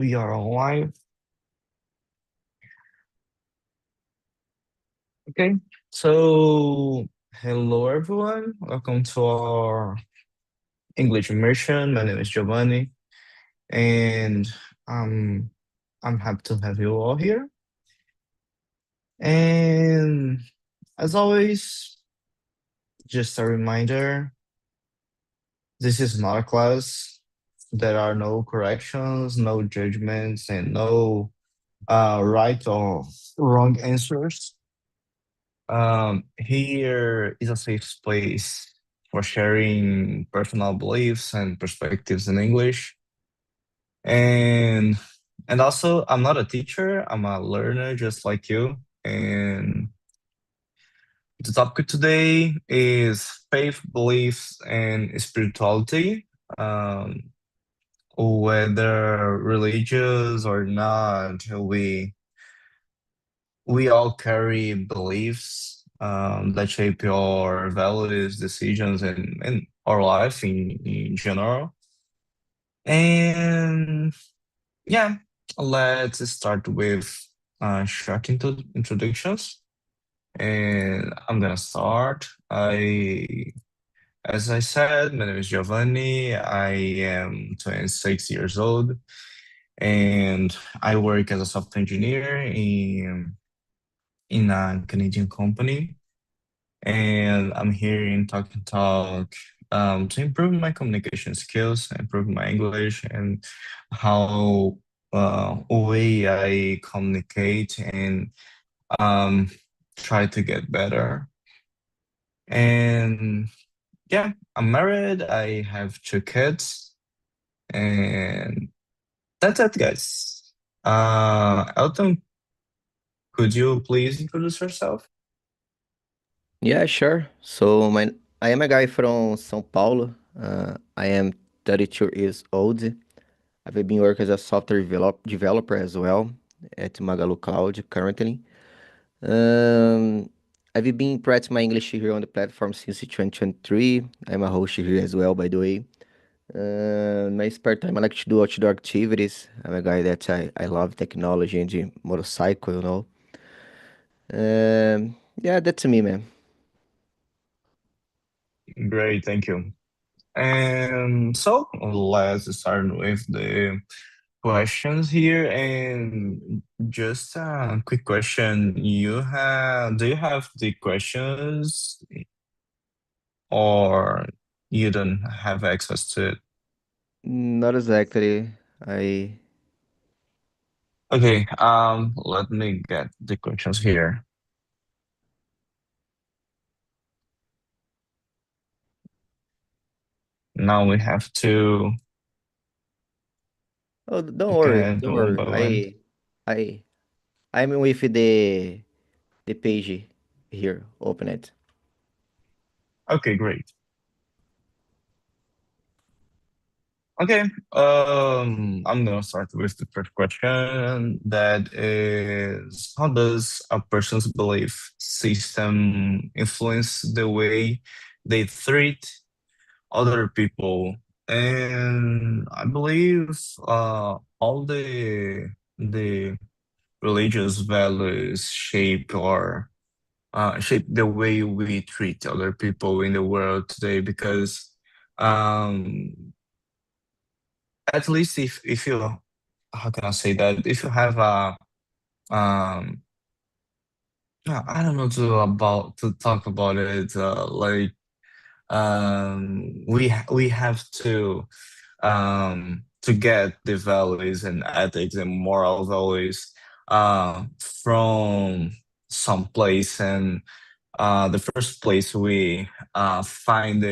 We are online. Okay. So, hello everyone. Welcome to our English immersion. My name is Giovanni, and um, I'm happy to have you all here. And as always, just a reminder, this is not a class. There are no corrections, no judgments, and no right or wrong answers. Here is a safe space for sharing personal beliefs and perspectives in English. And also I'm not a teacher, I'm a learner just like you. And the topic today is faith, beliefs, and spirituality. Um, whether religious or not, we all carry beliefs that shape your values, decisions, and our life in general. And yeah, let's start with short introductions. And I'm gonna start. As I said, my name is Giovanni. I am 26 years old, and I work as a software engineer in a Canadian company. And I'm here in Talk and Talk to improve my communication skills, improve my English, and how way I communicate and um, try to get better. And yeah, I'm married. I have two kids, and that's it, guys. Elton, could you please introduce yourself? Yeah, sure. I am a guy from São Paulo. I am 32 years old. I've been working as a developer as well at Magalu Cloud currently. I've been practicing my English here on the platform since 2023. I'm a host here as well, by the way. My spare time, I like to do outdoor activities. I'm a guy that I love technology and the motorcycle, you know. Yeah, that's me, man. Great, thank you. And so let's start with the questions here. And just a quick question. Do you have the questions or you don't have access to it? Not exactly. I Okay, let me get the questions here. Now we have to Oh, don't look worry, at don't one worry. by one. I, I'm with the page here. Open it. Okay, great. Okay, I'm gonna start with the first question. That is, how does a person's belief system influence the way they treat other people? And I believe all the religious values shape the way we treat other people in the world today because um at least if you how can I say that if you have a um I don't know to talk about it like we have to get the values and ethics and moral values from some place, and the first place we find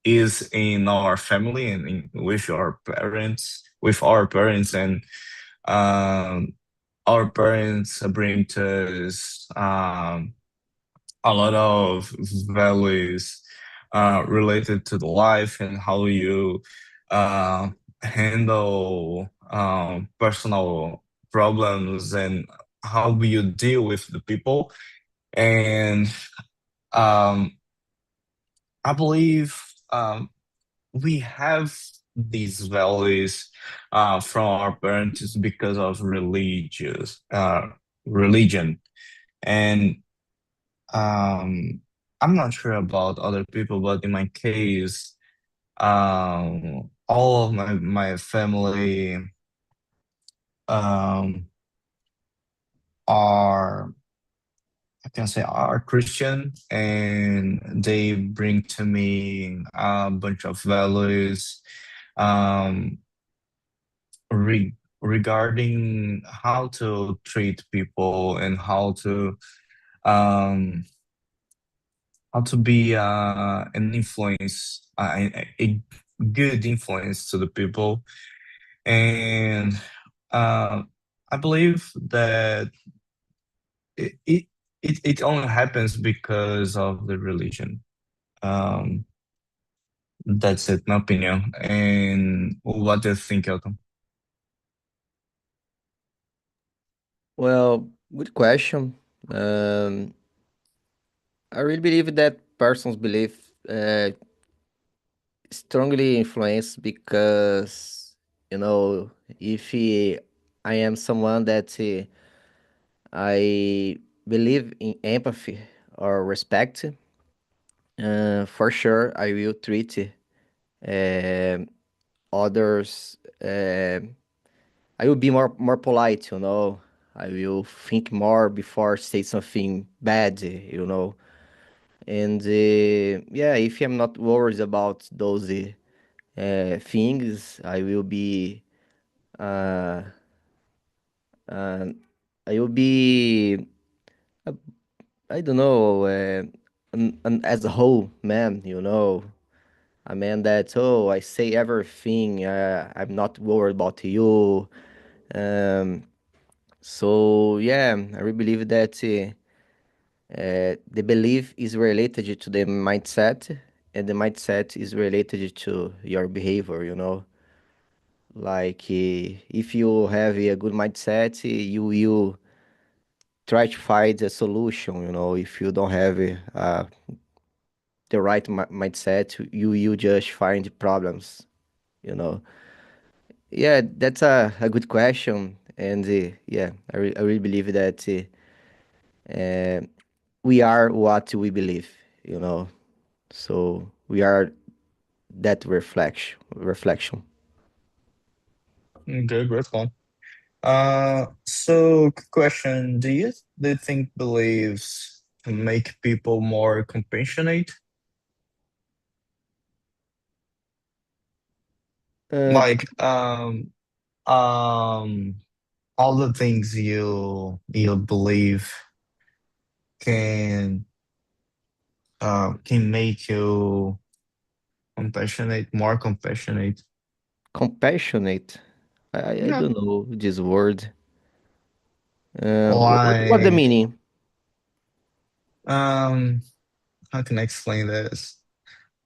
is in our family and with our parents, and um, our parents bring to us a lot of values related to the life and how you uh, handle personal problems and how you deal with the people. And um, I believe we have. these values from our parents because of religion. And um, I'm not sure about other people, but in my case, all of my family um, are, I can say, are Christian, and they bring to me a bunch of values um, regarding how to treat people and um, how to be an influence, a good influence to the people. And I believe that it, it it only happens because of the religion. Um, that's it, my opinion. And what do you think, Elton? Well, good question. Um, I really believe that person's belief strongly influence because, you know, if I am someone that I believe in empathy or respect, for sure I will treat um others. I will be more polite, you know. I will think more before say something bad, you know. And yeah, if I'm not worried about those things, uh, uh, I will be, uh, I don't know, as a whole man, you know, a man that, oh, I say everything, I'm not worried about you. Um, so yeah, I really believe that the belief is related to the mindset, and the mindset is related to your behavior, you know. Like, if you have a good mindset, you will try to find a solution, you know. If you don't have the right mindset, you just find problems, you know. Yeah, that's a good question. And yeah, I really believe that uh, we are what we believe, you know. So we are that reflection. Okay, great one. So question, do you think beliefs can make people more compassionate? Uh, Like um all the things you believe can can make you compassionate, more compassionate. Compassionate. I Yeah. don't know this word. What the Like meaning? um how can I explain this?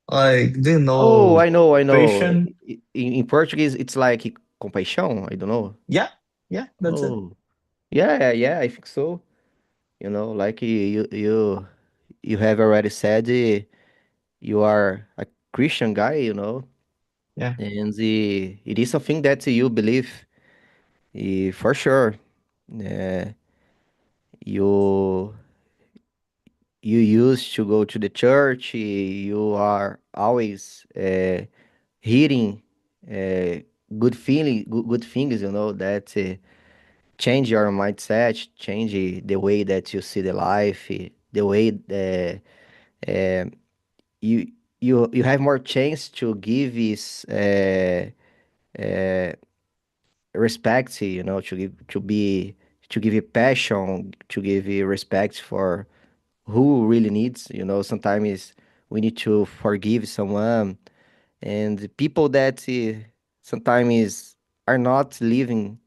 Like, do you Oh, know I know. patient? In Portuguese, it's like compaixão. I don't know. Yeah, yeah, that's it. Oh, yeah, yeah, I think so. You know, like you have already said, you are a Christian guy, you know, Yeah. and it is something that you believe, for sure. Uh, you you used to go to the church. You are always hearing uh, good things, you know, that change your mindset, change the way that you see the life, the way uh, you you have more chance to give is uh, respect, you know, to give you passion, to give you respect for who really needs, you know. Sometimes we need to forgive someone, and people that sometimes are not living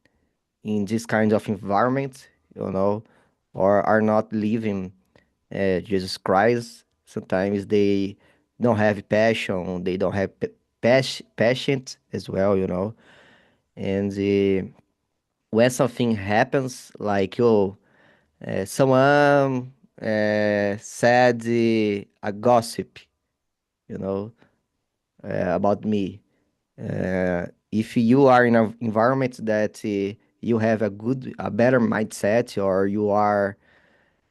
in this kind of environment, you know, or are not living Jesus Christ. Sometimes they don't have passion, they don't have patience as well, you know. And when something happens, like, oh, someone said a gossip, you know, about me. If you are in an environment that you have a better mindset, or you are,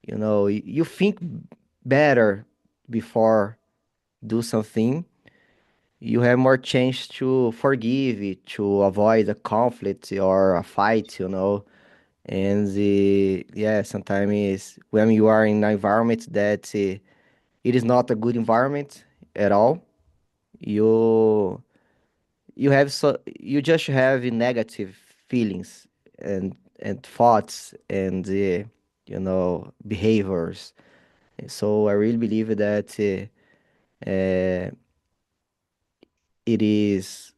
you think better before do something, you have more chance to forgive, to avoid a conflict or a fight, And yeah, sometimes when you are in an environment that it is not a good environment at all, you you just have negative feelings and thoughts and behaviors. So I really believe that it is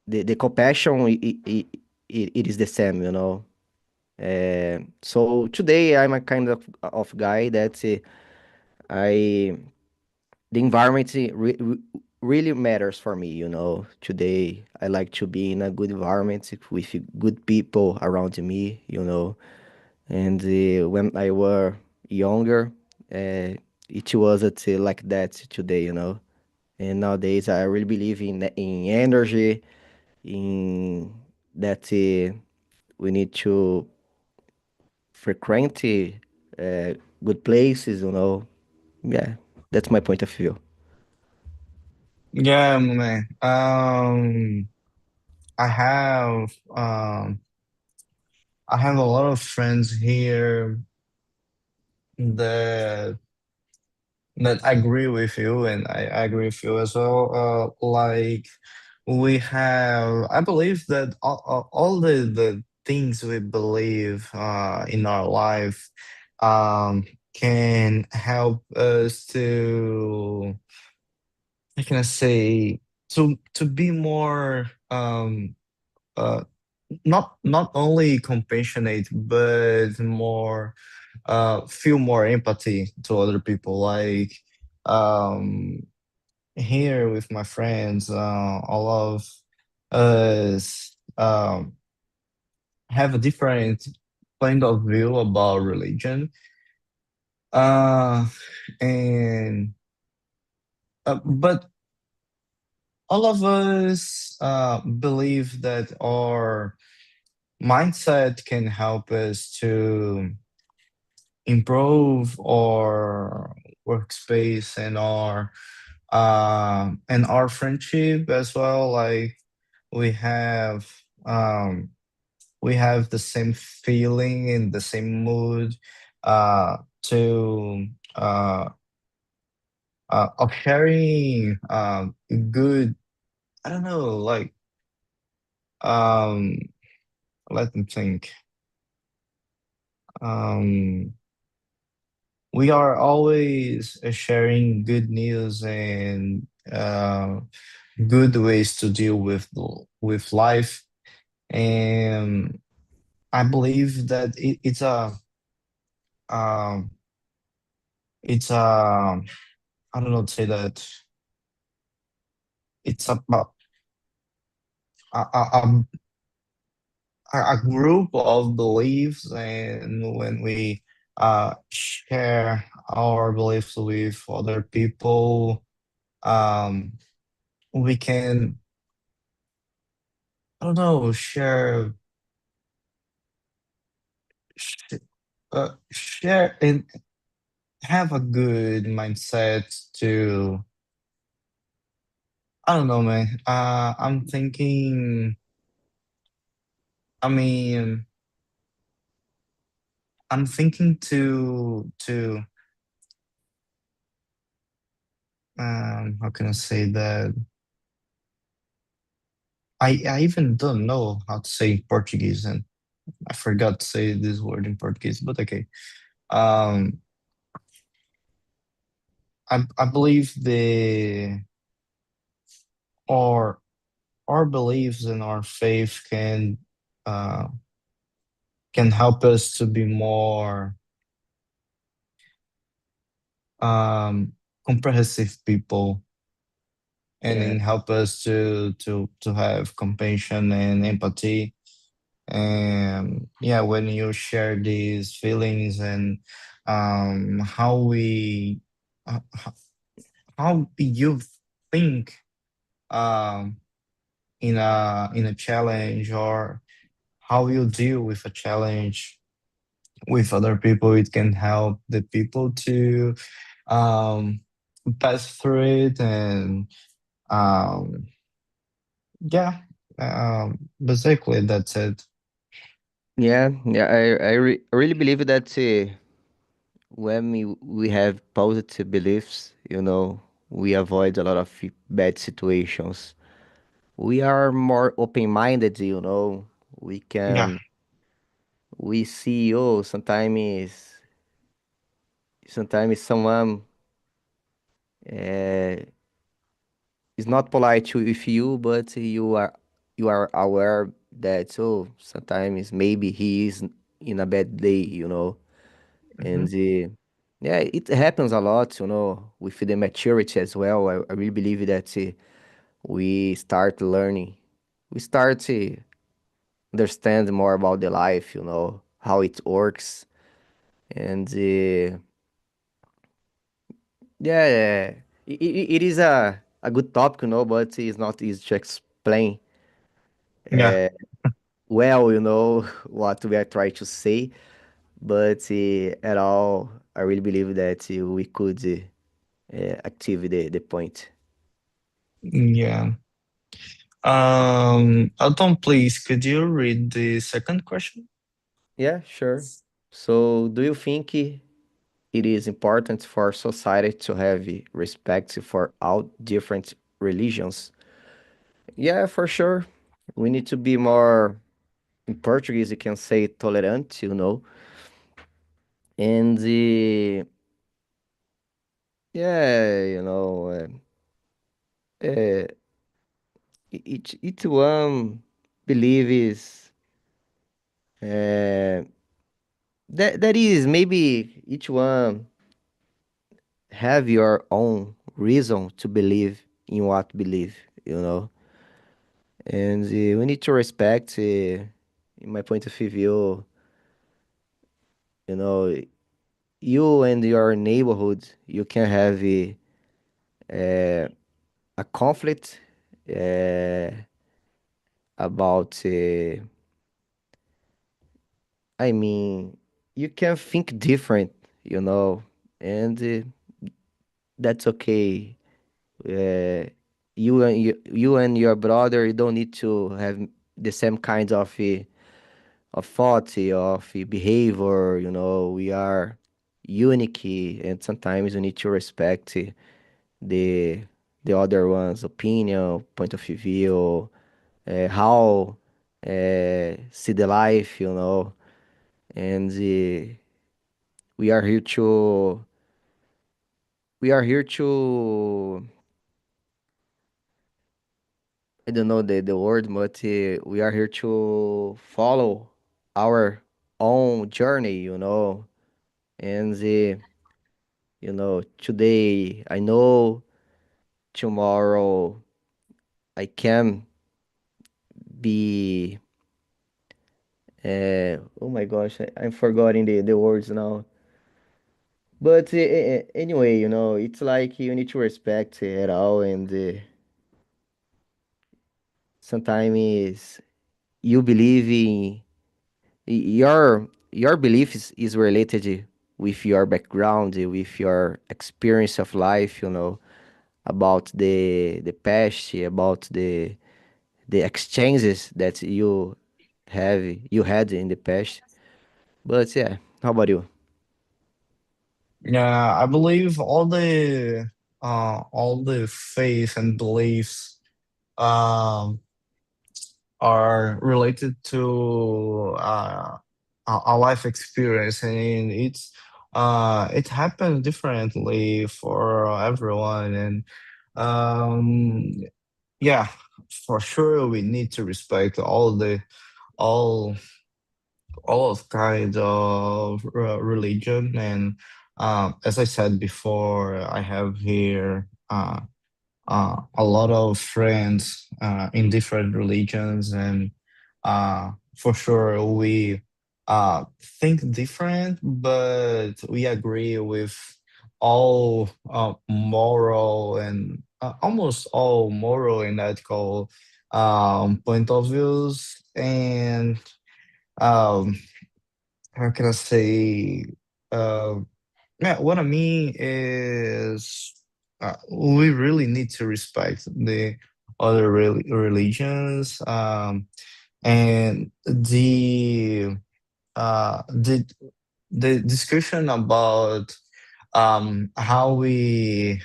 the compassion. It is the same, So today I'm a kind of guy that I the environment really matters for me, Today I like to be in a good environment with good people around me, And when I were younger, it wasn't like that today, And nowadays I really believe in energy, in that we need to frequent good places, Yeah, that's my point of view. Yeah, man. I have I have a lot of friends here that agree with you, and I agree with you as well. Like we have, I believe that all the things we believe in our life um, can help us to, how can I say, to be more uh, not only compassionate but more feel more empathy to other people. Like um here with my friends, all of us have a different point of view about religion, uh and but all of us believe that our mindset can help us to improve our workspace and our friendship as well. Like we have um we have the same feeling and the same mood to of sharing good, I don't know, like um let me think. um we are always sharing good news and good ways to deal with with life. And I believe that um it's a, I don't know to say that, it's about a, a, a a group of beliefs, and when we share our beliefs with other people, um we can, I don't know, sh- share and have a good mindset to, I don't know, man. I'm thinking, I mean, I'm thinking to how can I say that? I even don't know how to say Portuguese, and I forgot to say this word in Portuguese, but okay. Um, I believe our our beliefs and our faith uh can help us to be more um comprehensive people, and Yeah, then help us to have compassion and empathy. And yeah, when you share these feelings and how we how you think um in a challenge, or how you deal with a challenge with other people. It can help the people to um, pass through it. And um, yeah, basically that's it. Yeah, yeah, I really believe that when we have positive beliefs, we avoid a lot of bad situations. We are more open-minded, we Yeah, can we see, sometimes someone uh, is not polite with you, but you are aware that, so sometimes maybe he is in a bad day, hmm, and yeah, it happens a lot, with the maturity as well. I really believe that we start learning, we start to understand more about the life, how it works, and yeah, it is a good topic, but it's not easy to explain yeah, well, what we are trying to say, but at all, I really believe that we could active the point. yeah. Alton, please, could you read the second question? Yeah, sure. So, do you think it is important for society to have respect for all different religions? Yeah, for sure. We need to be more, in Portuguese, you can say tolerant, and yeah, uh, each one believes uh, that is maybe each one have your own reason to believe in what believe, you know, and we need to respect. In my point of view, you know, you and your neighborhood, you can have a conflict uh, about. I mean, you can think different, and that's okay. Uh, you and your brother, you don't need to have the same kinds of thought, of behavior. We are unique, and sometimes we need to respect the the other one's opinion, point of view, how see the life, and we are here to we are here to I don't know the word, but we are here to follow our own journey, and today I know, tomorrow I can be oh my gosh, I'm forgetting the words now. But anyway, it's like you need to respect it all, and sometimes you believe in your belief is related with your background, with your experience of life, about the past, about the exchanges that you had in the past. But yeah, how about you? Yeah, I believe all the faith and beliefs um are related to a life experience, and it happens differently for everyone. And um yeah, for sure we need to respect all all of kind of religion. And as I said before, I have here a lot of friends in different religions. And for sure we think different, but we agree with all moral and almost all moral and ethical point of views, and um, how can I say? Uh, yeah, what I mean is we really need to respect the other religions, and the discussion about how we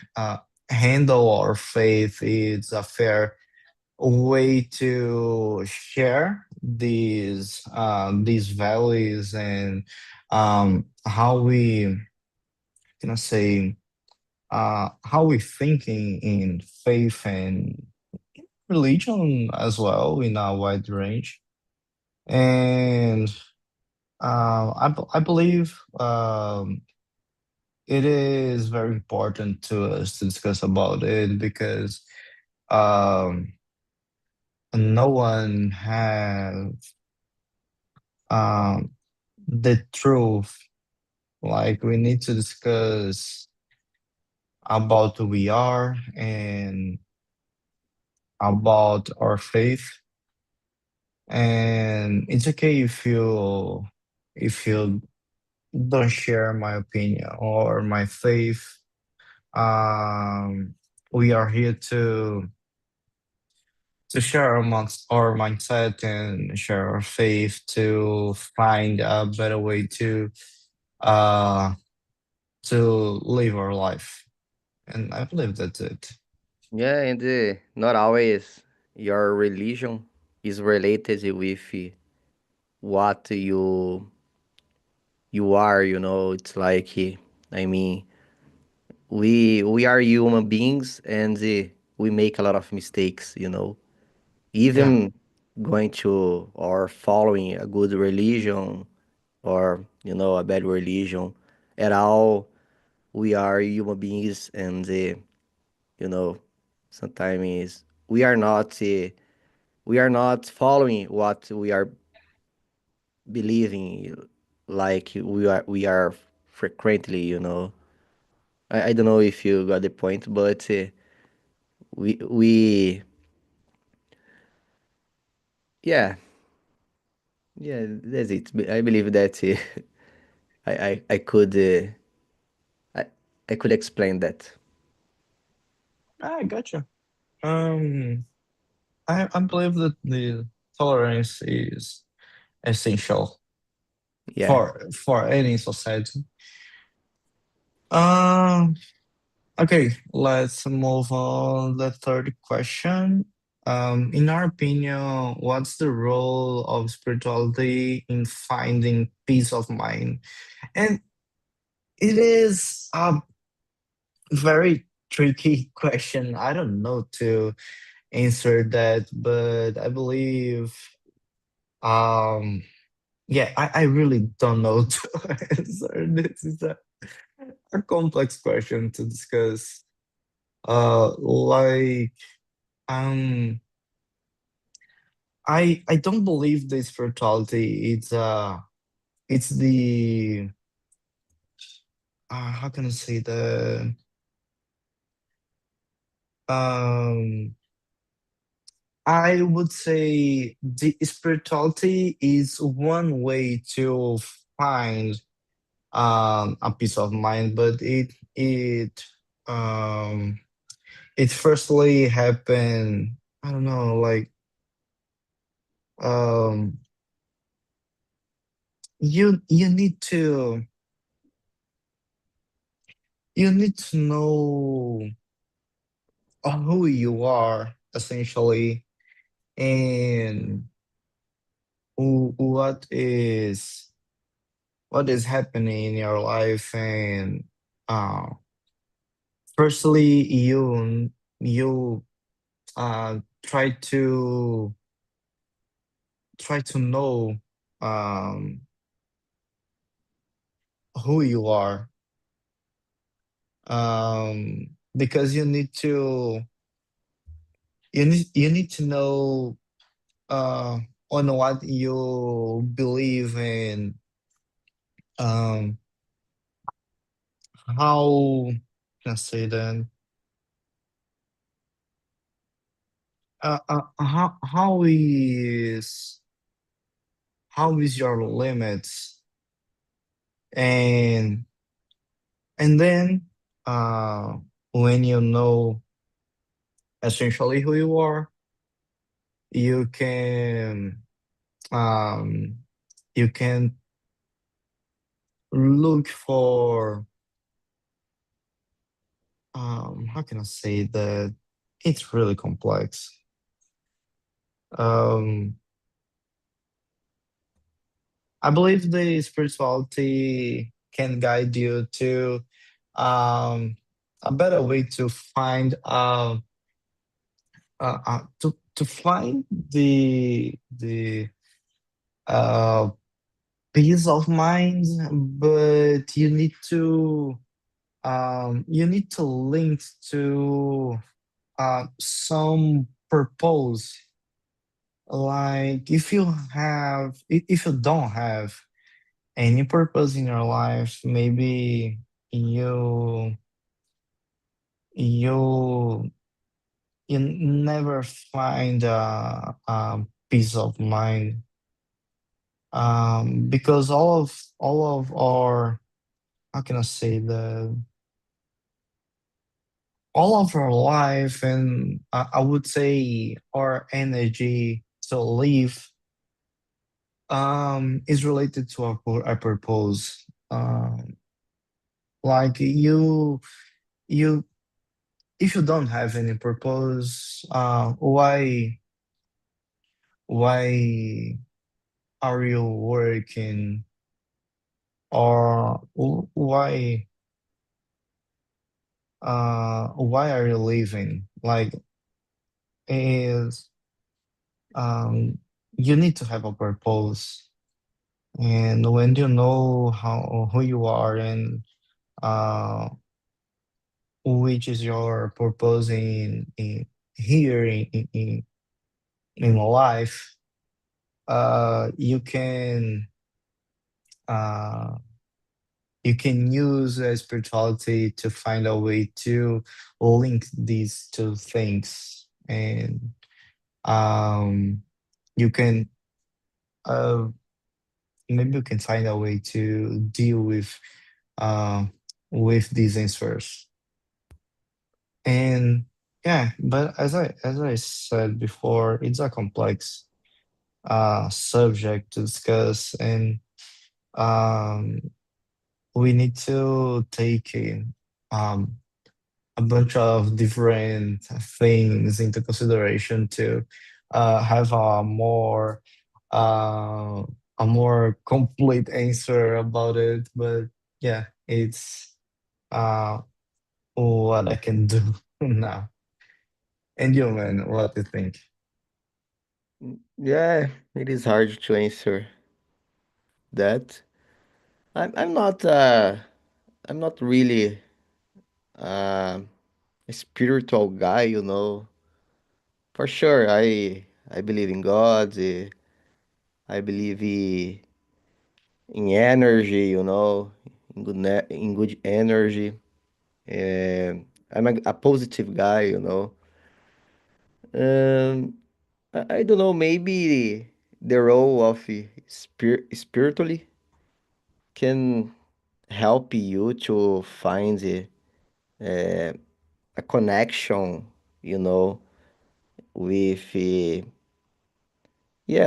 handle our faith is a fair way to share these values, and how we can I say how we thinking in faith and religion as well in a wide range. And I believe it is very important to us to discuss about it, because um, no one has um, the truth. Like, we need to discuss about who we are and about our faith. And it's okay if you don't share my opinion or my faith. Um, we are here to share amongst our mindset and share our faith to find a better way uh to live our life. And I believe that's it. Yeah, and not always your religion is related with what you are, you know. It's like I mean, we are human beings and we make a lot of mistakes, you know. Yeah. Even going to or following a good religion or you know a bad religion at all, we are human beings and you know sometimes we are not following what we are believing like we are frequently, you know. I don't know if you got the point, but we yeah, yeah, that's it. I believe that I could I I could explain that. I gotcha. Um, I believe that the tolerance is essential Yeah. for any society. Um, okay, let's move on. The third question. In our opinion, what's the role of spirituality in finding peace of mind? And it is a very tricky question. I don't know to answer that, but I believe, um, yeah, I really don't know to answer. This is a complex question to discuss. Like, um, I don't believe the spirituality. It's the how can I say the um. I would say the spirituality is one way to find a peace of mind, but um it firstly happened. I don't know, like, um you need to know who you are essentially, and what is happening in your life. And uh firstly, you try to know um who you are, because you need to know uh on what you believe, and um how can I say that, how is your limits, and then uh when you know essentially who you are, you can um you can look for, how can I say that, it's really complex. um I believe the spirituality can guide you to a better way to find to find the uh peace of mind, but you need to link to some purpose. Like if you don't have any purpose in your life, maybe you you you never find a peace of mind, because all of our, how can I say that, all of our life, and I would say our energy to live, is related to a purpose. Like you if you don't have any purpose, why are you working, or why are you living? Like, is you need to have a purpose, and when you know who you are, and uh which is your purpose in here in life, you uh can use spirituality to find a way to link these two things, and um you can uh maybe you can find a way to deal uh with these answers. And yeah, but as I said before, it's a complex subject to discuss, and um we need to take um a bunch of different things into consideration to have uh, a more complete answer about it. But yeah, it's uh, what I can do now. And you, man, what do you think? Yeah, it is hard to answer that. I'm not I'm not really uh, a spiritual guy, you know. For sure, I believe in God. I believe in energy, you know, in good energy. I'm a positive guy, you know. Um, I don't know, maybe the role of spiritually can help you to find a connection, you know, with, yeah,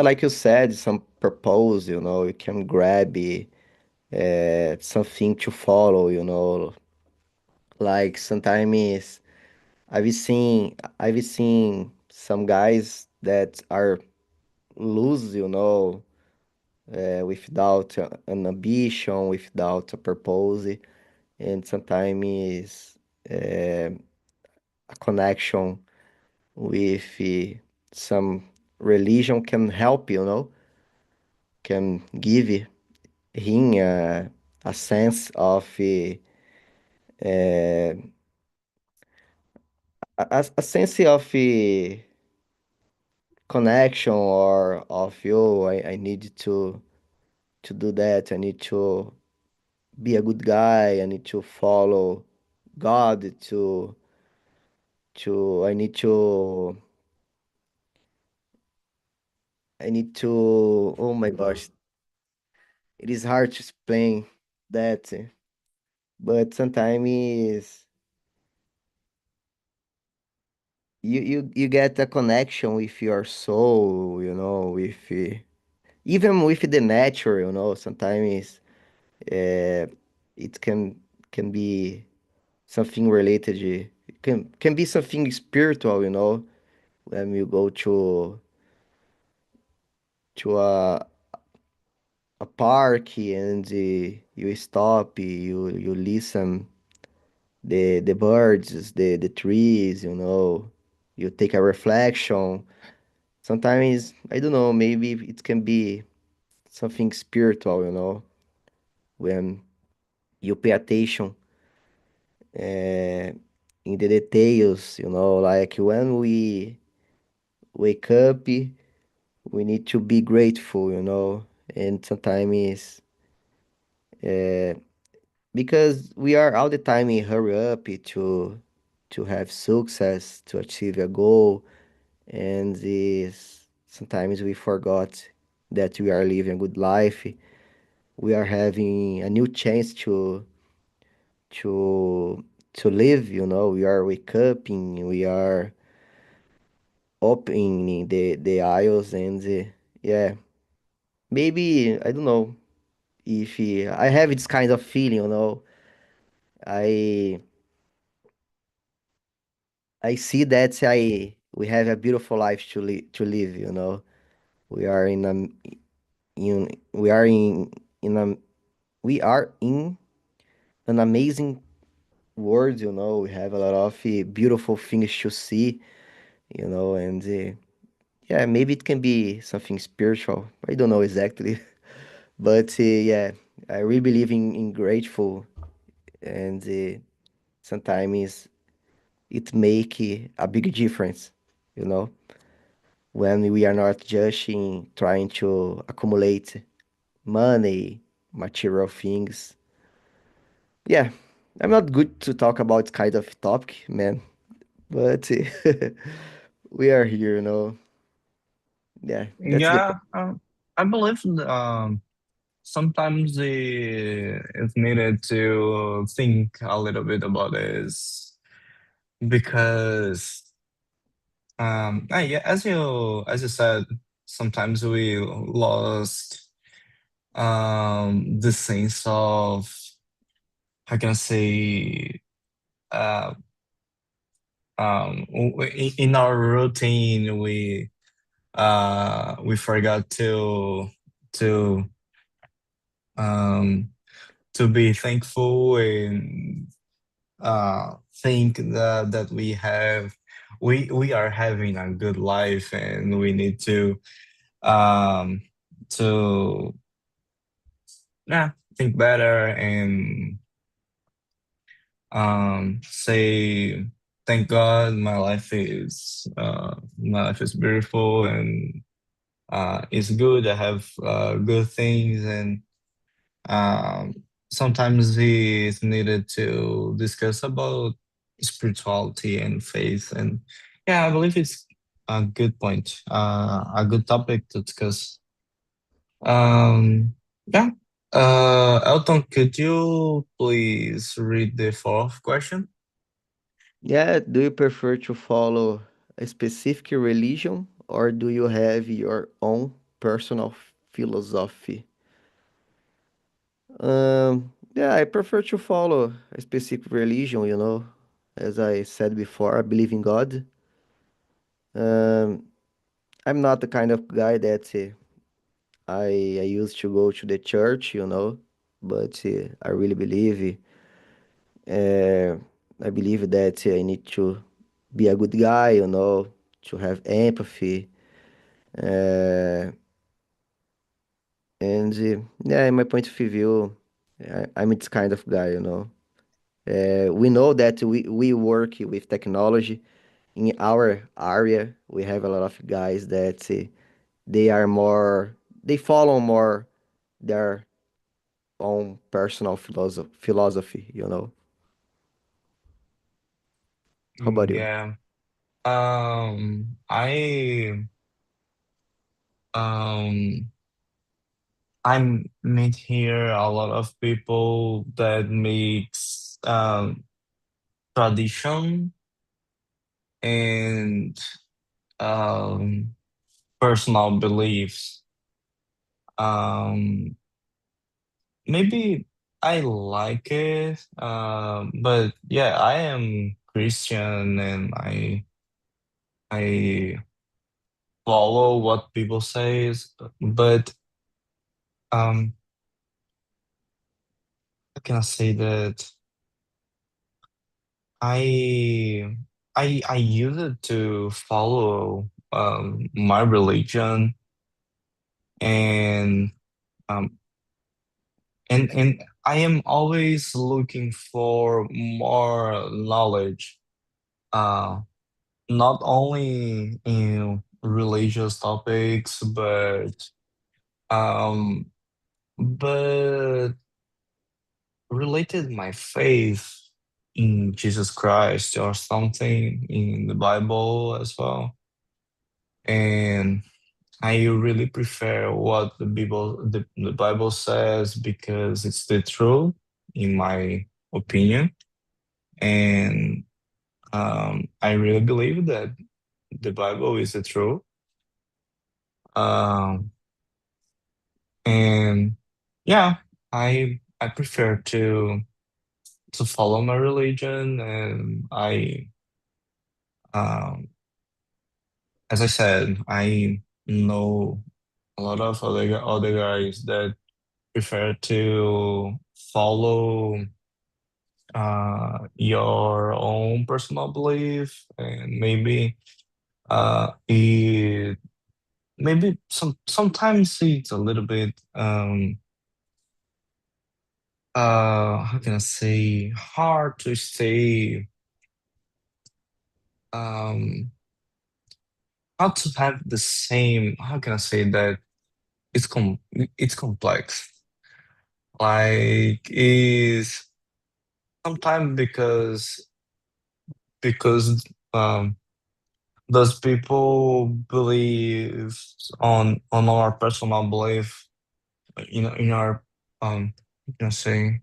like you said, some purpose, you know, you can grab something to follow, you know, like sometimes I've seen some guys that are loose, you know, without an ambition, without a purpose, and sometimes uh, a connection with some religion can help, you know, can give him a sense of a sense of connection or of you. I need to do that. I need to be a good guy. I need to follow God. To I need I need to. Oh my gosh, it is hard to explain that, but sometimes you get a connection with your soul, with even with the nature, sometimes uh, it can be something related, can be something spiritual, when you go to a park and you stop, you listen the birds, the trees, you take a reflection. Sometimes I don't know, maybe it can be something spiritual, when you pay attention uh, in the details, like when we wake up, we need to be grateful, and sometimes because we are all the time in hurry up to have success, to achieve a goal, and sometimes we forgot that we are living a good life. We are having a new chance to to live, we are wake up and we are opening the aisles and yeah, maybe I don't know if I have this kind of feeling, I I see that I we have a beautiful life to live, we are we are in a we are in an amazing world, we have a lot of beautiful things to see, and yeah, maybe it can be something spiritual. I don't know exactly, but yeah, I really believe in grateful, and sometimes it make a big difference, you know, when we are not just trying to accumulate money, material things. Yeah, I'm not good to talk about kind of topic, man, but we are here, Yeah, that's the Yeah, I believe sometimes it's needed to think a little bit about this because yeah, as you said, sometimes we lost the sense of, how can I say, uh in our routine we forgot to um to be thankful and think that we are having a good life, and we need um to yeah, think better and say thank God my life is beautiful, and it's good. I have good things, and um, sometimes it's needed to discuss about spirituality and faith. And yeah, I believe it's a good point, a good topic to discuss. Yeah. Elton, could you please read the fourth question? Yeah, do you prefer to follow a specific religion or do you have your own personal philosophy? Yeah, I prefer to follow a specific religion, As I said before, I believe in God. Um, I'm not the kind of guy that I used to go to the church, but I really believe. Uh, I believe that I need to be a good guy, to have empathy. Uh, and yeah, in my point of view, I'm this kind of guy, we know that we work with technology in our area. We have a lot of guys that they are more, they follow more their own personal philosophy, How about you? Yeah. I Um, I meet here a lot of people that mix tradition and um, personal beliefs. Um, Maybe I like it, but yeah, I am Christian and I follow what people say, but um, how can I say that? I I use it to follow my religion and um and I am always looking for more knowledge, uh not only in religious topics um but related my faith in Jesus Christ or something in the Bible as well. And I really prefer what the Bible says because it's the truth, in my opinion. And I really believe that the Bible is the truth. Um, and yeah, I prefer to follow my religion, and um, as I said, I know a lot of other guys that prefer to follow your own personal belief, and it maybe sometimes it's a little bit how can I say, hard to stay um hard to have the same, how can I say that, it's complex, like is sometimes because um those people believe on our personal belief, in our how can I say,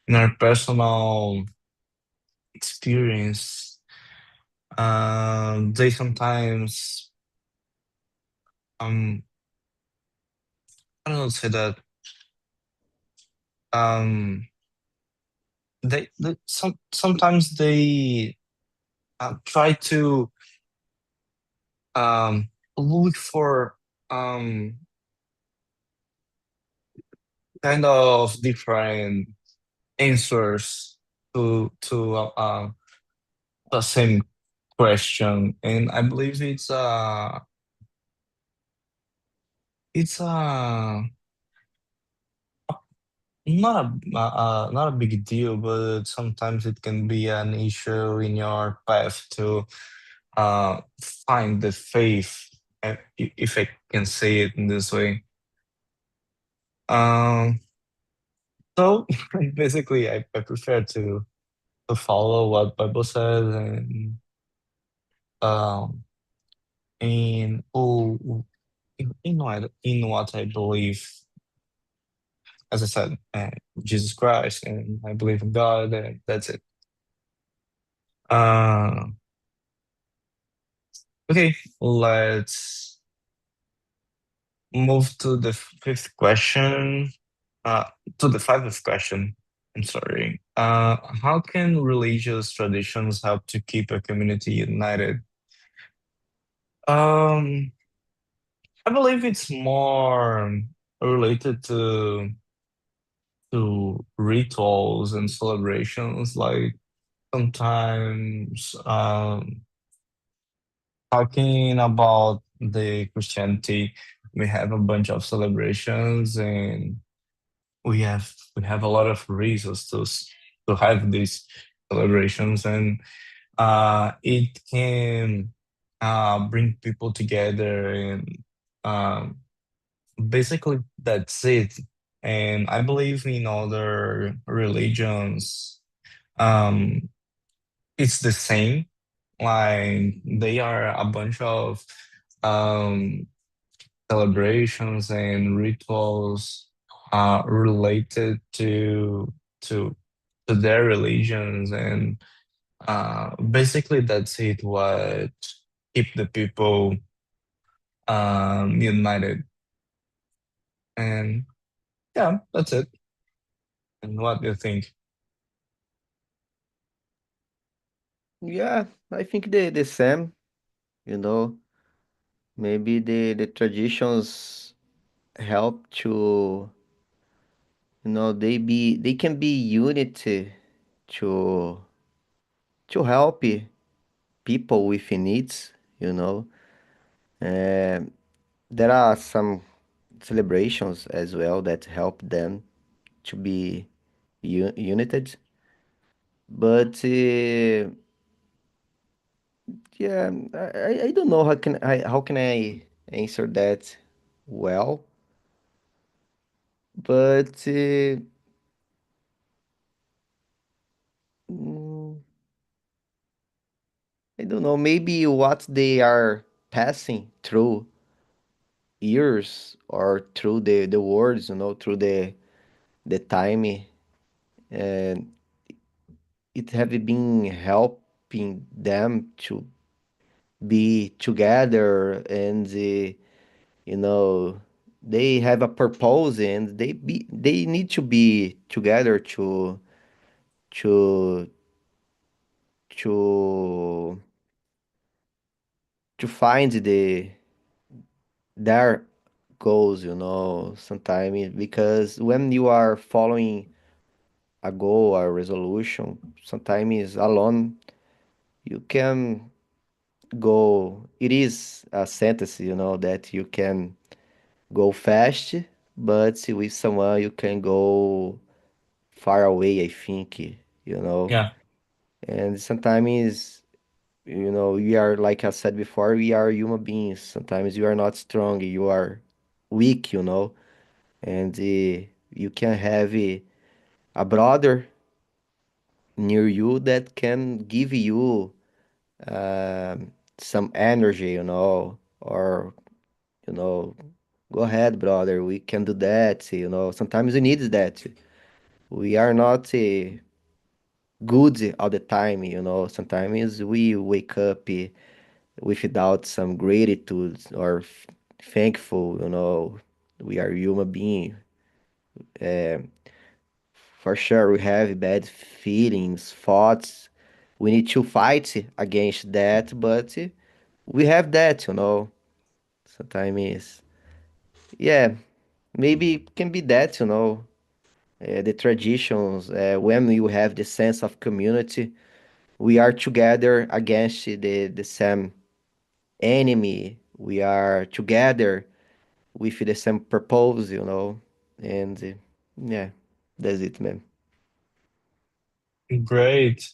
in our personal experience. They sometimes um I don't know how to say that, um sometimes they try to um look for um kind of different answers to the same question, and I believe it's not a big deal, but sometimes it can be an issue in your path to find the faith, if I can say it in this way. Um, so basically, I prefer to follow what Bible says, um, and in what I believe. As I said, Jesus Christ, and I believe in God, and that's it. Uh, okay, let's move to the fifth question. Uh, to the fifth question. I'm sorry. How can religious traditions help to keep a community united? Um, I believe it's more related to rituals and celebrations. Like sometimes, talking about the Christianity, we have a bunch of celebrations, and we have a lot of reasons to have these celebrations, and it can bring people together, and um, basically that's it. And I believe in other religions, um, it's the same. Like they are a bunch of um, celebrations and rituals related to to their religions, and basically that's it what keep the people united. And yeah, that's it. And what do you think? Yeah, I think the same, you know, maybe the traditions help to, they can be unity to help people with needs, you know. And there are some celebrations as well that help them to be united. But yeah, I don't know how can I answer that well. But mm, I don't know. Maybe what they are passing through years or through the words, through the time, and it have been helping them to be together and you know they have a purpose and they need to be together to to to find their goals, sometimes because when you are following a goal or resolution, sometimes alone you can go. It is a sentence, that you can go fast, but with someone you can go far away, I think, you know. Yeah, And sometimes, we are, like I said before, we are human beings. Sometimes you are not strong, you are weak, and you can have a brother near you that can give you some energy, or, you know, go ahead, brother, we can do that, Sometimes we need that. We are not good all the time, Sometimes we wake up without some gratitude or thankful, We are human being. For sure, we have bad feelings, thoughts. We need to fight against that, but we have that, Sometimes, yeah, maybe it can be that, the traditions, when you have the sense of community, we are together against the same enemy. We are together with the same purpose, And yeah, that's it, man. great.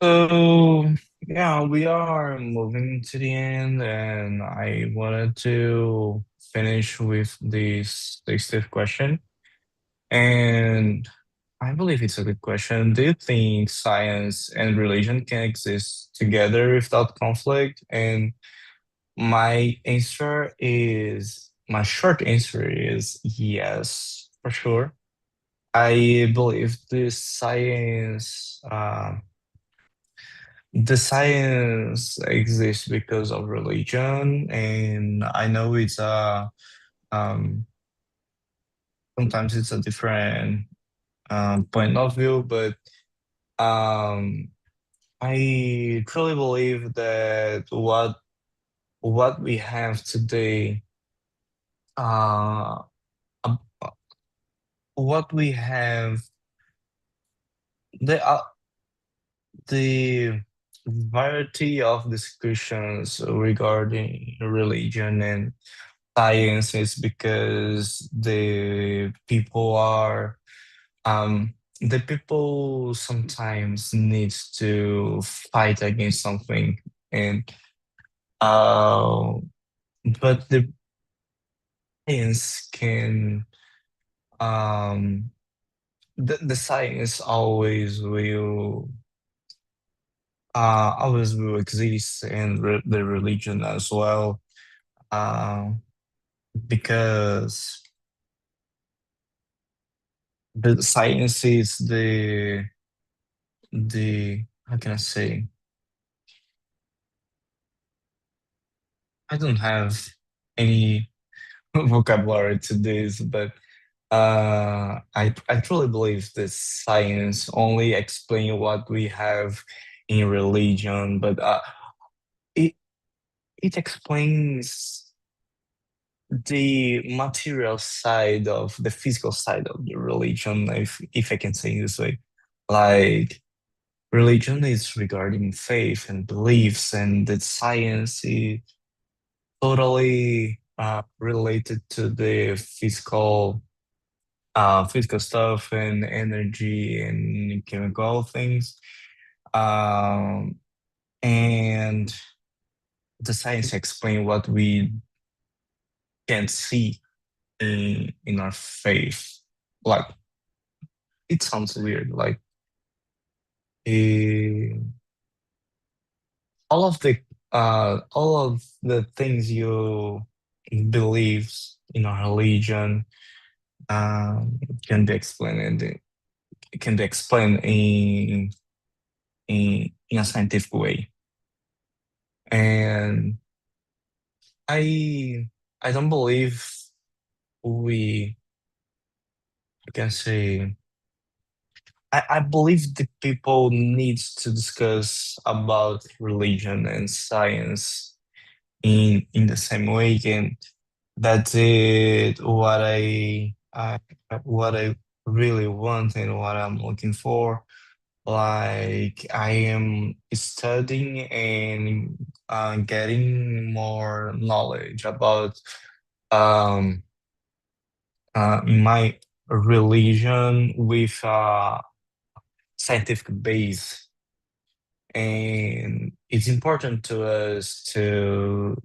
So yeah, we are moving to the end, and I wanted to finish with this fifth question. And I believe it's a good question. Do you think science and religion can exist together without conflict? And my short answer is yes, for sure. I believe the science exists because of religion, and I know it's um, sometimes it's a different point of view, but um, I truly believe that what we have today, uh, uh, what we have, the the variety of discussions regarding religion and science is because the people sometimes needs to fight against something, and uh but the science can the science always will exist, and the religion as well. uh, because the science is the how can I say? I don't have any vocabulary to this, but I truly believe that science only explain what we have in religion, but it it explains the material side of the physical side of the religion, if I can say it this way. Like religion is regarding faith and beliefs, and that science is totally related to the physical stuff and energy and chemical things. Um, and the science explain what we can see in our faith. Like it sounds weird. Like eh, all of the things you believe in our religion can be explained. It can be explained in a scientific way. And I I don't believe we can say I believe the people needs to discuss about religion and science in the same way, and that's it what I really want and what I'm looking for. Like I am studying and getting more knowledge about um my religion with scientific base, and it's important to us to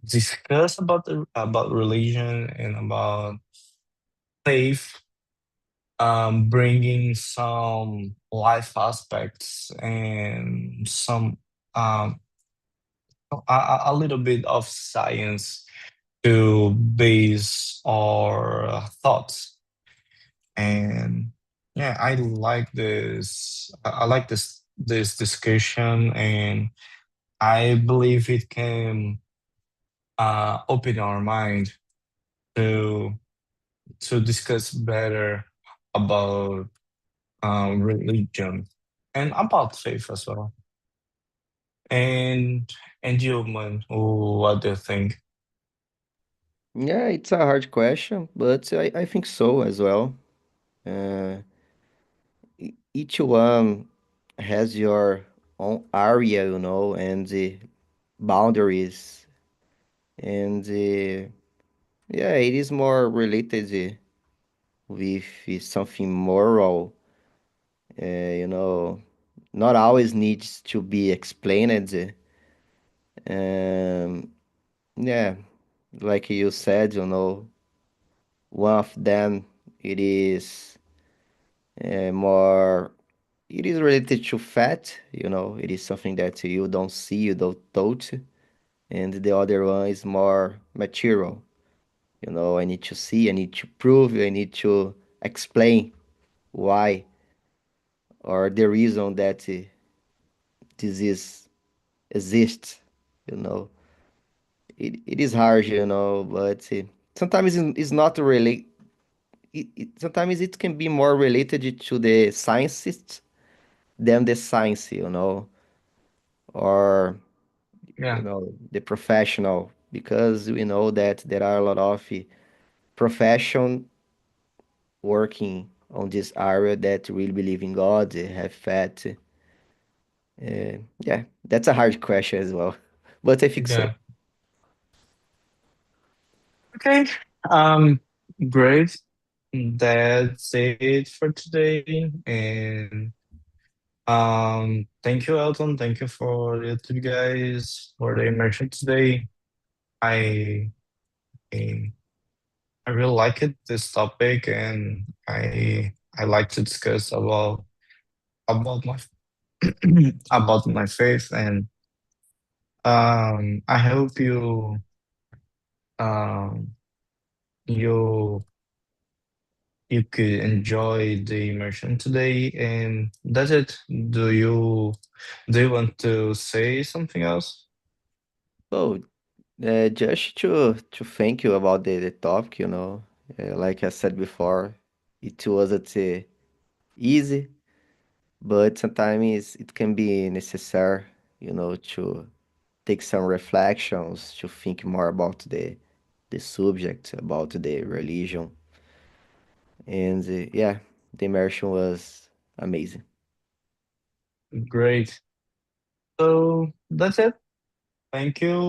discuss about religion and about faith, bringing some life aspects and some um, a little bit of science to base our thoughts. And yeah, I like this. I like this discussion, and I believe it can open our mind to discuss better about religion and about faith as well. And you, man, what do you think? Yeah, it's a hard question, but I think so as well. Uh, each one has your own area, and the boundaries. And yeah, it is more related with something moral, you know, not always needs to be explained. Yeah, like you said, one of them, it is more, it is related to fat, it is something that you don't see, you don't touch, and the other one is more material. I need to see, I need to prove, I need to explain why or the reason that disease exists. You know, it is hard, but sometimes it's not really. Sometimes it can be more related to the scientists than the science, or Yeah, the professional, because we know that there are a lot of profession working on this area that really believe in God, have faith. Yeah, that's a hard question as well, but I think so. yeah. Okay. Um, great. That's it for today. And thank you, Elton. Thank you for the two guys for the immersion today. I I I really like it, this topic, and I like to discuss about my about my faith, and I hope um, you you could enjoy the immersion today, and that's it. Do you want to say something else? Oh, just to thank you about the topic, you know. Like I said before, it wasn't easy, but sometimes it can be necessary, you know, to take some reflections, to think more about the subject, about the religion. And yeah, the immersion was amazing. Great. So that's it. Thank you.